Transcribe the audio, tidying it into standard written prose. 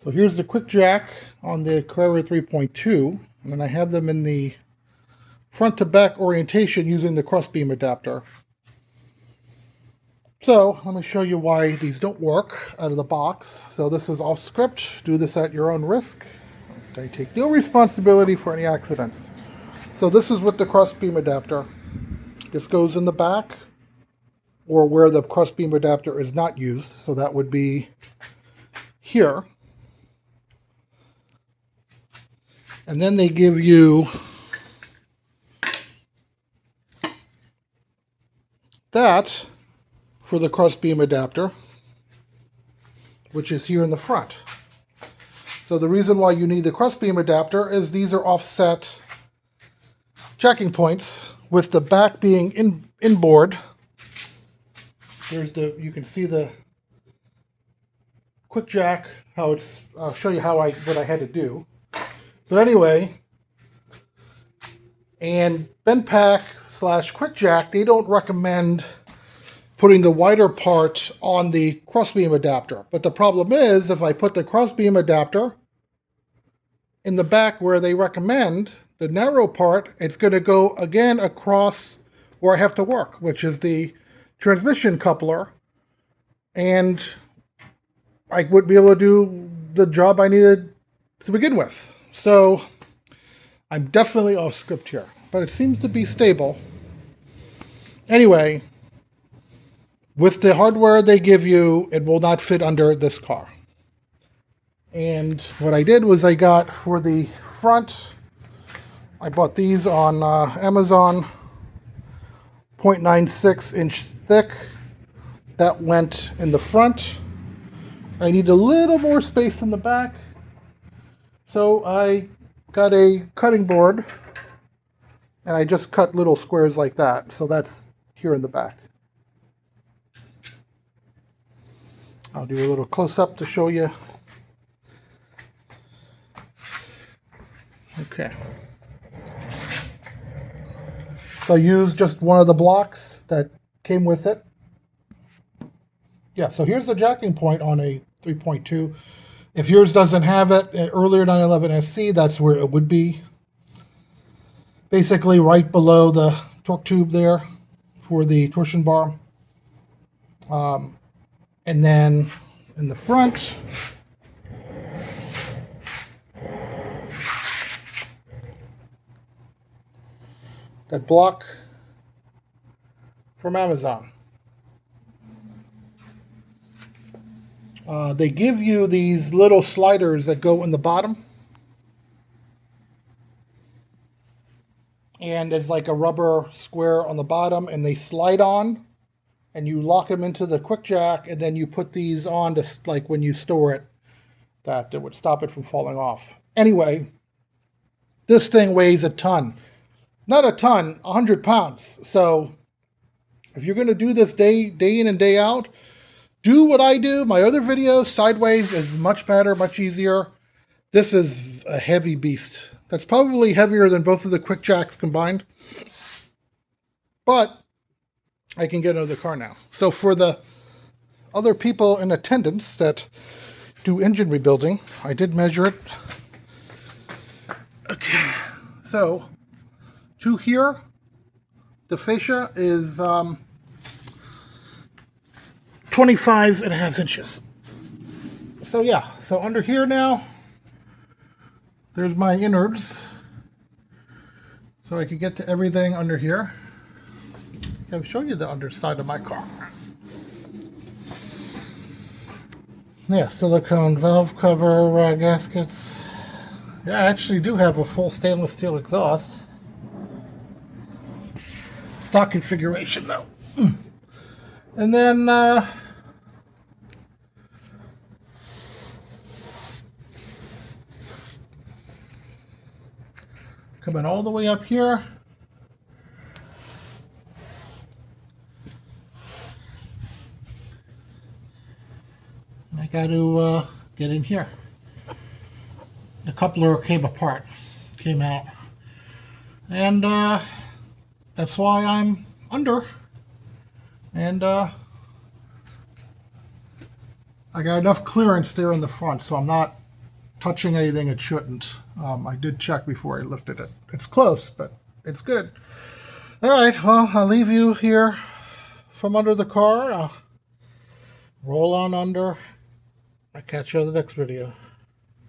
So here's the QuickJack on the Carrera 3.2, and then I have them in the front to back orientation using the crossbeam adapter. So let me show you why these don't work out of the box. So this is off script. Do this at your own risk. I take no responsibility for any accidents. So this is with the crossbeam adapter. This goes in the back, or where the crossbeam adapter is not used. So that would be here. And then they give you that for the crossbeam adapter, which is here in the front. So the reason why you need the crossbeam adapter is these are offset jacking points, with the back being inboard. There's you can see the QuickJack, how it's, I'll show you what I had to do. So anyway, and BendPak / QuickJack, they don't recommend putting the wider part on the crossbeam adapter. But the problem is, if I put the crossbeam adapter in the back where they recommend, the narrow part, it's going to go again across where I have to work, which is the transmission coupler. And I wouldn't be able to do the job I needed to begin with. So I'm definitely off script here, but it seems to be stable. Anyway, with the hardware they give you, it will not fit under this car. And what I did was I got for the front, I bought these on Amazon, 0.96 inch thick. That went in the front. I need a little more space in the back. So I got a cutting board and I just cut little squares like that. So that's here in the back. I'll do a little close-up to show you. Okay. So I used just one of the blocks that came with it. Yeah, so here's the jacking point on a 3.2. If yours doesn't have it, earlier 911 SC, that's where it would be. Basically right below the torque tube there for the torsion bar. And then in the front, that block from Amazon. They give you these little sliders that go in the bottom. And it's like a rubber square on the bottom, and they slide on, and you lock them into the QuickJack, and then you put these on to, like when you store it, that it would stop it from falling off. Anyway, this thing weighs a ton. Not a ton, 100 pounds. So if you're going to do this day in and day out, do what I do. My other video, sideways, is much better, much easier. This is a heavy beast. That's probably heavier than both of the QuickJacks combined. But I can get another car now. So for the other people in attendance that do engine rebuilding, I did measure it. Okay, so to here, the fascia is 25.5 inches. So yeah, so under here now, there's my innards. So I can get to everything under here. I'll show you the underside of my car. Yeah, silicone valve cover, gaskets. Yeah, I actually do have a full stainless steel exhaust. Stock configuration though. And then coming all the way up here. I got to get in here. The coupler came apart, came out. And that's why I'm under. And I got enough clearance there in the front, so I'm not touching anything it shouldn't. I did check before I lifted it. It's close, but it's good. All right, well, I'll leave you here from under the car. Roll on under. I'll catch you on the next video.